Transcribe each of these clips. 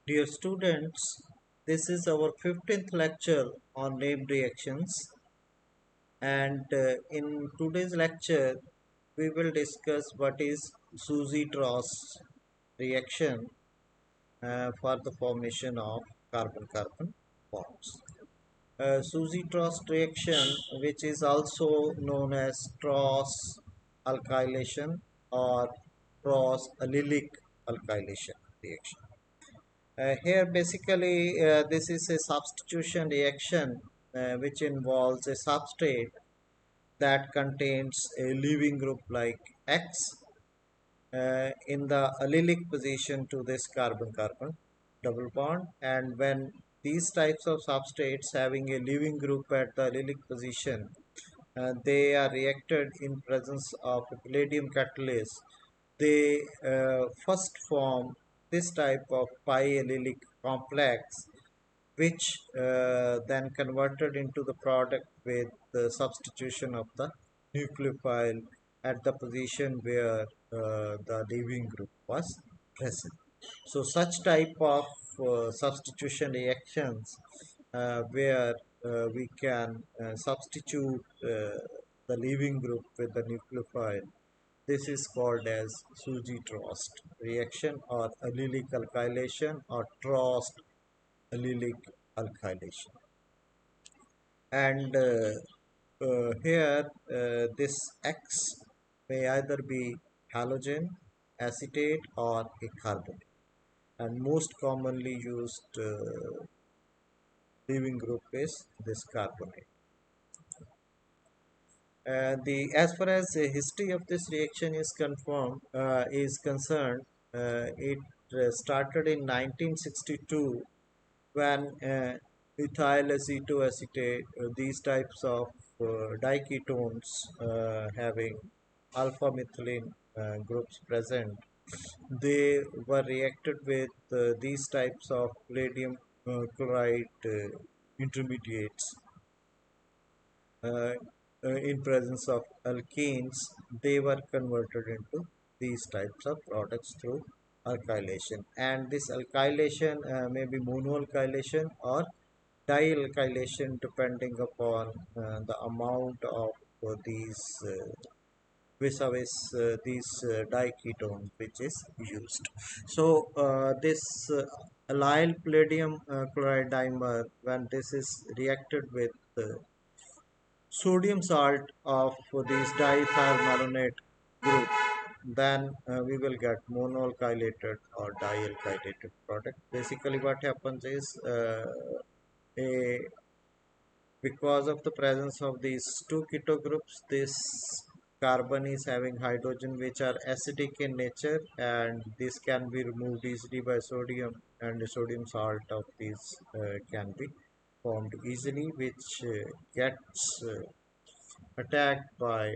Dear students, this is our 15th lecture on name reactions, and in today's lecture we will discuss what is Suzy-Tross reaction for the formation of carbon-carbon bonds. Suzy-Tross reaction, which is also known as Tross alkylation or Tross allylic alkylation reaction. Here basically this is a substitution reaction which involves a substrate that contains a leaving group like X in the allylic position to this carbon-carbon double bond, and when these types of substrates having a leaving group at the allylic position they are reacted in presence of a palladium catalyst, they first form this type of pi allylic complex, which then converted into the product with the substitution of the nucleophile at the position where the leaving group was present. So such type of substitution reactions where we can substitute the leaving group with the nucleophile. This is called as Suzy-Tross reaction or allylic alkylation or Tross allylic alkylation. And here this X may either be halogen, acetate or a carbon, and most commonly used leaving group is this carbonate. The as far as the history of this reaction is concerned, it started in 1962 when ethyl acetoacetate, these types of diketones having alpha methylene groups present, they were reacted with these types of palladium chloride intermediates uh, in presence of alkenes. They were converted into these types of products through alkylation, and this alkylation may be monoalkylation or dialkylation depending upon the amount of these vis-a-vis these diketone which is used. So this allyl palladium chloride dimer, when this is reacted with sodium salt of these diethyl malonate group, then we will get monoalkylated or dialkylated product. Basically what happens is a because of the presence of these two keto groups, this carbon is having hydrogen which are acidic in nature, and this can be removed easily by sodium, and the sodium salt of these can be formed easily, which gets attacked by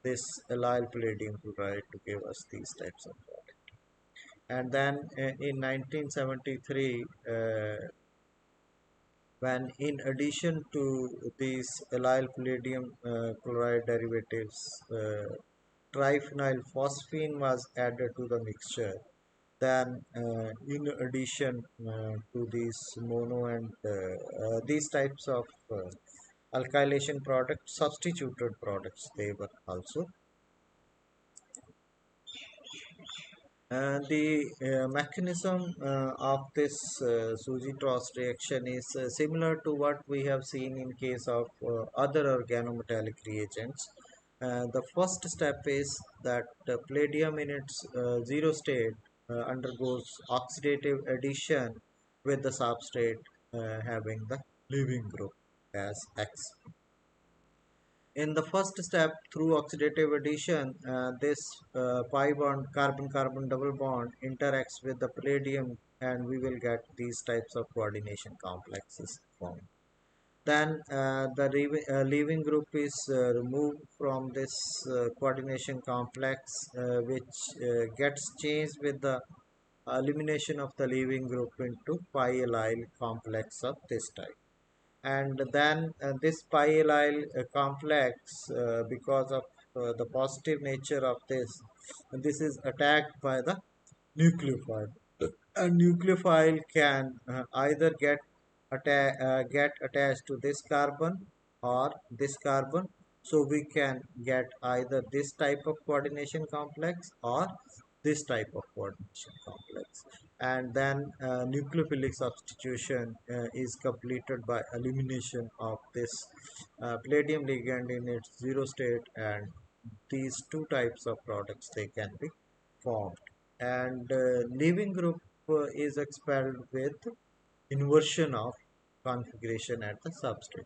this allyl palladium chloride to give us these types of products. And then in 1973, when in addition to these allyl palladium chloride derivatives, triphenyl phosphine was added to the mixture. Then in addition to these mono and these types of alkylation products, substituted products, they were also. The mechanism of this Suzy-Tross reaction is similar to what we have seen in case of other organometallic reagents. The first step is that palladium in its zero state undergoes oxidative addition with the substrate having the leaving group as X. In the first step, through oxidative addition, this pi bond, carbon-carbon double bond interacts with the palladium, and we will get these types of coordination complexes formed. Then the leaving group is removed from this coordination complex, which gets changed with the elimination of the leaving group into pi allyl complex of this type. And then this pi allyl complex, because of the positive nature of this is attacked by the nucleophile, A nucleophile can either get attached to this carbon or this carbon. So we can get either this type of coordination complex or this type of coordination complex. And then nucleophilic substitution is completed by elimination of this palladium ligand in its zero state, and these two types of products they can be formed. And leaving group is expelled with inversion of configuration at the substrate.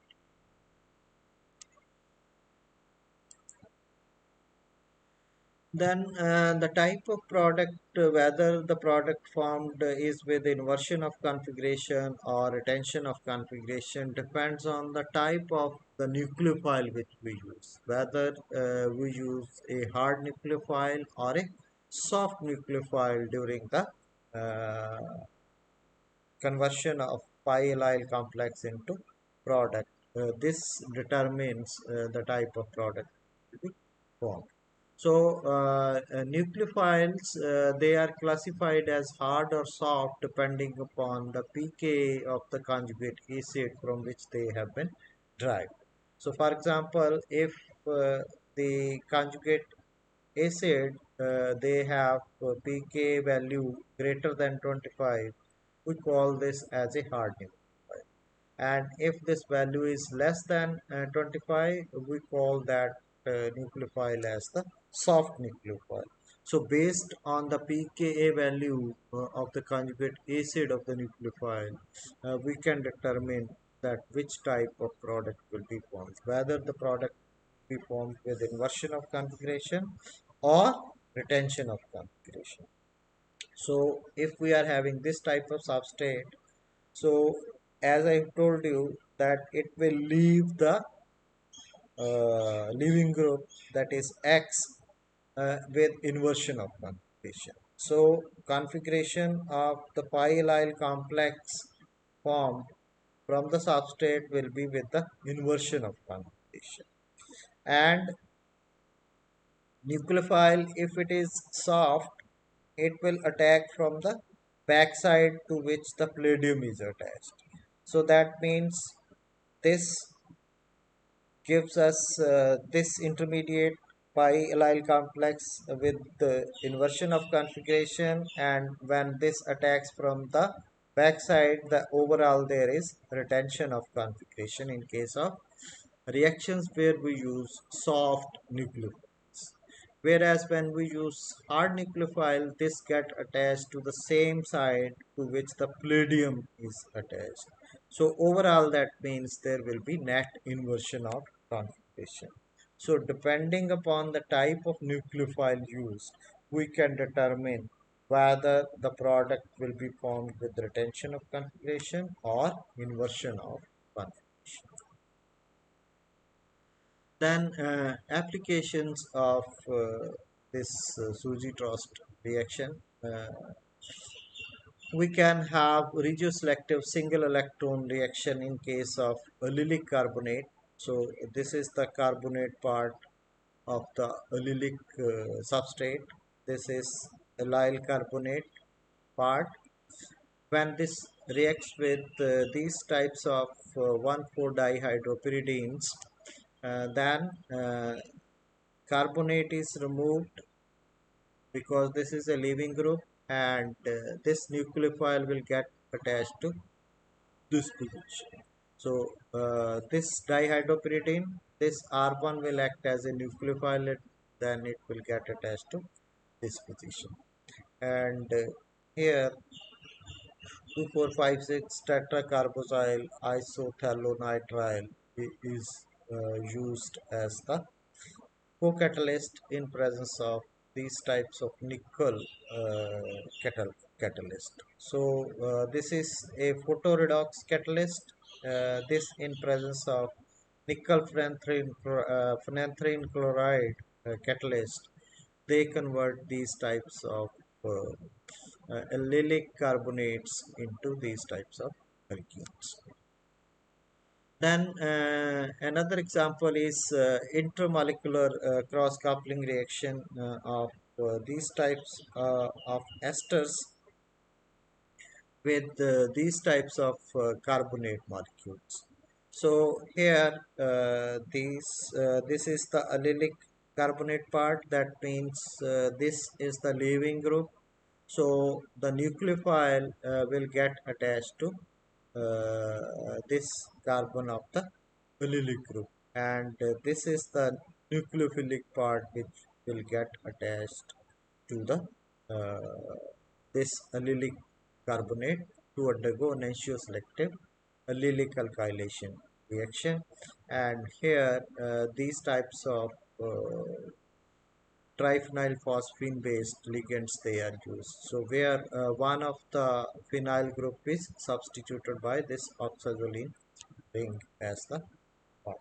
Then the type of product, whether the product formed is with inversion of configuration or retention of configuration, depends on the type of the nucleophile which we use. Whether we use a hard nucleophile or a soft nucleophile during the conversion of pi allyl complex into product. This determines the type of product to be formed. So nucleophiles, they are classified as hard or soft depending upon the pKa of the conjugate acid from which they have been derived. So for example, if the conjugate acid they have pK value greater than 25, we call this as a hard nucleophile. And if this value is less than 25, we call that nucleophile as the soft nucleophile. So based on the pKa value of the conjugate acid of the nucleophile, we can determine that which type of product will be formed, whether the product be formed with inversion of configuration or retention of configuration. So if we are having this type of substrate, so as I told you that it will leave the leaving group, that is X, with inversion of configuration. So configuration of the pi allyl complex formed from the substrate will be with the inversion of configuration. And nucleophile, if it is soft, it will attack from the backside to which the palladium is attached. So that means this gives us this intermediate pi allyl complex with the inversion of configuration, and when this attacks from the backside, the overall there is retention of configuration in case of reactions where we use soft nucleophiles. Whereas when we use hard nucleophile, this get attached to the same side to which the palladium is attached. So overall that means there will be net inversion of configuration. So depending upon the type of nucleophile used, we can determine whether the product will be formed with retention of configuration or inversion of configuration. Then applications of this Suji-Trost reaction. We can have regioselective single electron reaction in case of allylic carbonate. So this is the carbonate part of the allylic substrate. This is allyl carbonate part. When this reacts with these types of 1,4-dihydropyridines, then carbonate is removed because this is a leaving group, and this nucleophile will get attached to this position. So this dihydropyridine, this R1 will act as a nucleophile, then it will get attached to this position. And here 2456 tetracarboxyl isothalonitrile is used as the co-catalyst in presence of these types of nickel catalyst. So this is a photoredox catalyst. This in presence of nickel phenanthrene chloride catalyst, they convert these types of allylic carbonates into these types of alkenes. Then another example is intermolecular cross-coupling reaction of these types of esters. with these types of carbonate molecules. So here this is the allylic carbonate part. That means this is the leaving group. So the nucleophile will get attached to this carbon of the allylic group, and this is the nucleophilic part which will get attached to the this allylic carbonate to undergo selective allylic alkylation reaction. And here these types of triphenyl phosphine based ligands they are used. So where one of the phenyl group is substituted by this oxazolene ring as the bond.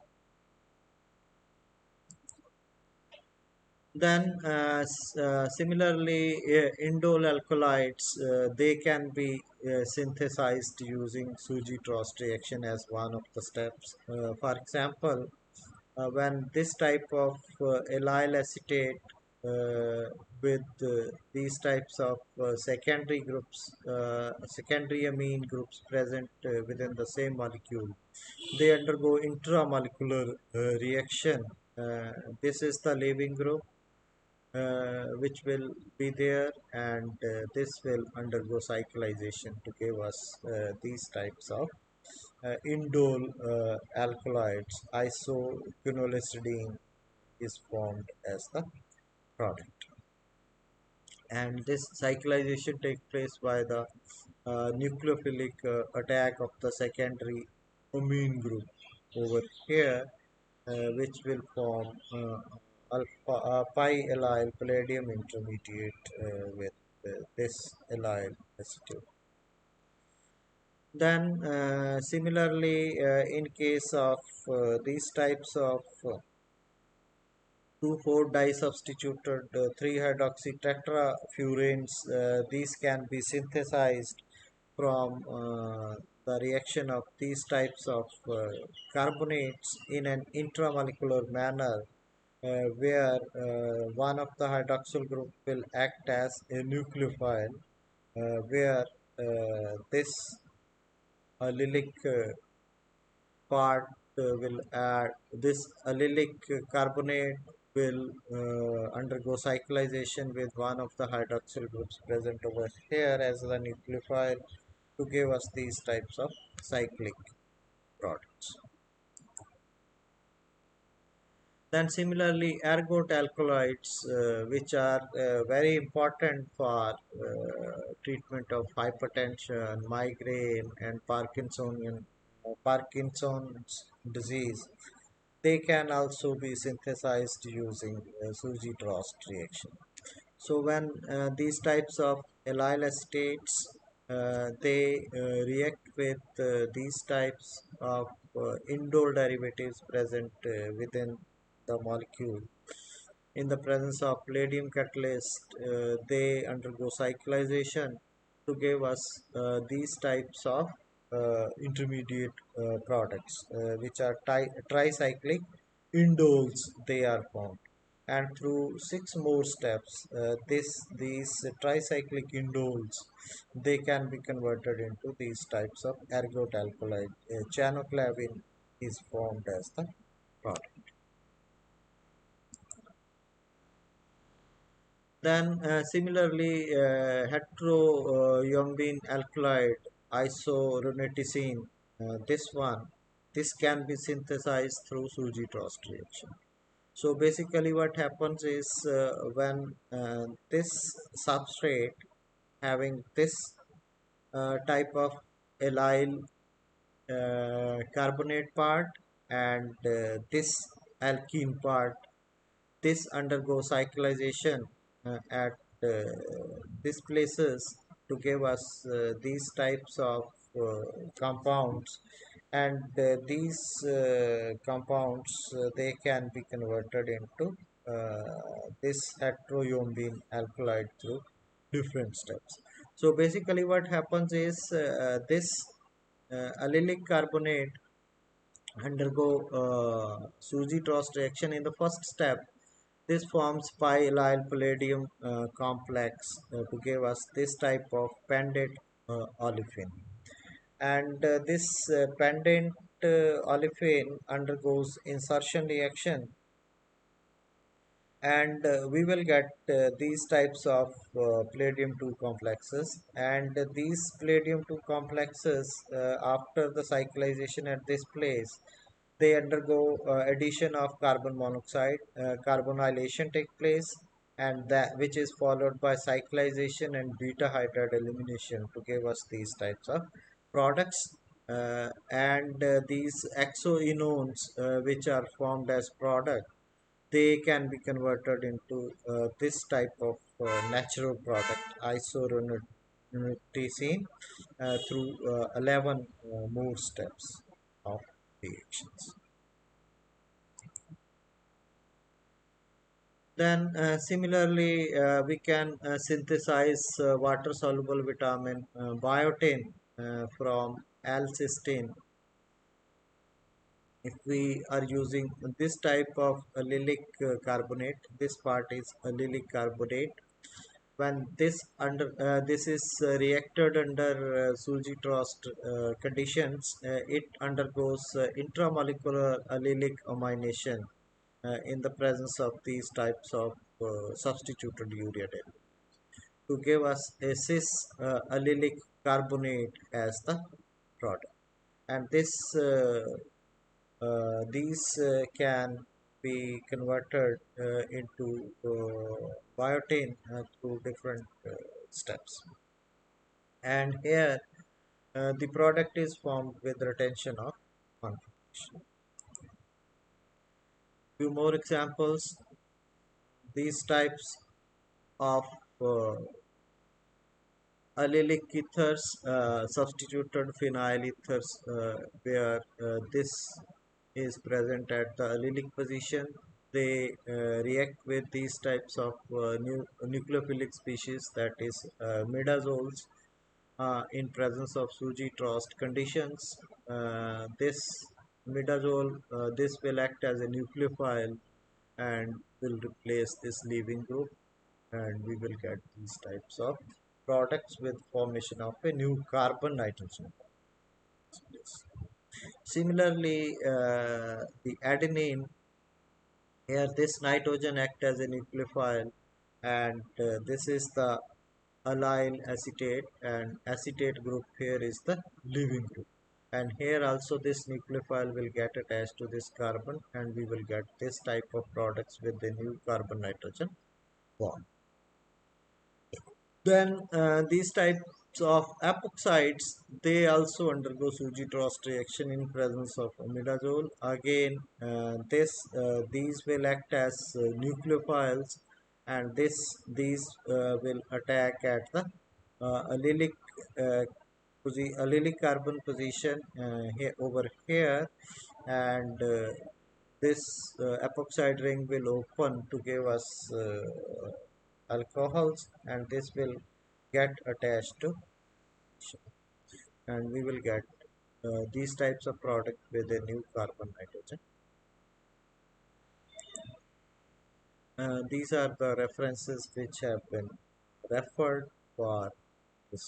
Then similarly, indole alkaloids they can be synthesized using Suji-Trost reaction as one of the steps. For example, when this type of allyl acetate with these types of secondary amine groups present within the same molecule, they undergo intramolecular reaction. Uh, this is the leaving group which will be there, and this will undergo cyclization to give us these types of indole alkaloids. Isoquinolisidine is formed as the product, and this cyclization takes place by the nucleophilic attack of the secondary amine group over here, which will form alpha pi allyl palladium intermediate with this allyl acetate. Then similarly, in case of these types of 2,4-disubstituted 3-hydroxy tetrafurans, these can be synthesized from the reaction of these types of carbonates in an intramolecular manner, where one of the hydroxyl group will act as a nucleophile, where this allylic part will add this allylic carbonate will undergo cyclization with one of the hydroxyl groups present over here as the nucleophile to give us these types of cyclic products. Then similarly, ergot alkaloids, which are very important for treatment of hypertension, migraine, and Parkinson's disease, they can also be synthesized using Suji-Trost reaction. So when these types of allyl acetates they react with these types of indole derivatives present within the molecule. In the presence of palladium catalyst, they undergo cyclization to give us these types of intermediate products, which are tricyclic indoles. They are formed, and through six more steps, these tricyclic indoles they can be converted into these types of ergot alkaloid. Chanoclavin is formed as the product. Then similarly, heteroyombine alkaloid isoronitazine, this can be synthesized through Suji-Trost reaction. So basically, what happens is when this substrate having this type of allyl carbonate part and this alkene part, this undergoes cyclization at these places to give us these types of compounds, and these compounds they can be converted into this heteroyombine alkaloid through different steps. So basically what happens is this allylic carbonate undergo Suji-Trost reaction. In the first step, this forms pi-allyl palladium complex to give us this type of pendant olefin. And this pendant olefin undergoes insertion reaction, and we will get these types of palladium 2 complexes. And these palladium 2 complexes, after the cyclization at this place, they undergo addition of carbon monoxide, carbonylation take place, and that which is followed by cyclization and beta hydride elimination to give us these types of products. And these exoenones, which are formed as product, they can be converted into this type of natural product isoronitine through 11 more steps of reactions. Then similarly, we can synthesize water soluble vitamin biotin from L-cysteine. If we are using this type of allylic carbonate, this part is allylic carbonate. When this is reacted under Sulji-Trost conditions, it undergoes intramolecular allylic amination in the presence of these types of substituted urea derivatives to give us a cis allylic carbonate as the product. And these can be converted into biotin through different steps. And here the product is formed with retention of conformation. Few more examples. These types of uh, allylic ethers, substituted phenyl ethers, where this is present at the allylic position. They react with these types of nucleophilic species, that is midazoles, in presence of Suji-Trost conditions. This midazole, this will act as a nucleophile and will replace this leaving group, and we will get these types of products with formation of a new carbon nitrogen. Similarly, the adenine, here this nitrogen act as a nucleophile, and this is the allyl acetate, and acetate group here is the leaving group. And here also this nucleophile will get attached to this carbon, and we will get this type of products with the new carbon nitrogen bond. Then these types of epoxides, they also undergo Suji-Trost reaction in presence of imidazole. Again, these will act as nucleophiles, and these will attack at the allylic uh, allylic carbon position here over here, and this epoxide ring will open to give us alcohols, and this will get attached to, and we will get these types of product with a new carbon nitrogen. These are the references which have been referred for this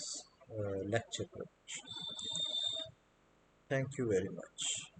lecture preparation. Thank you very much.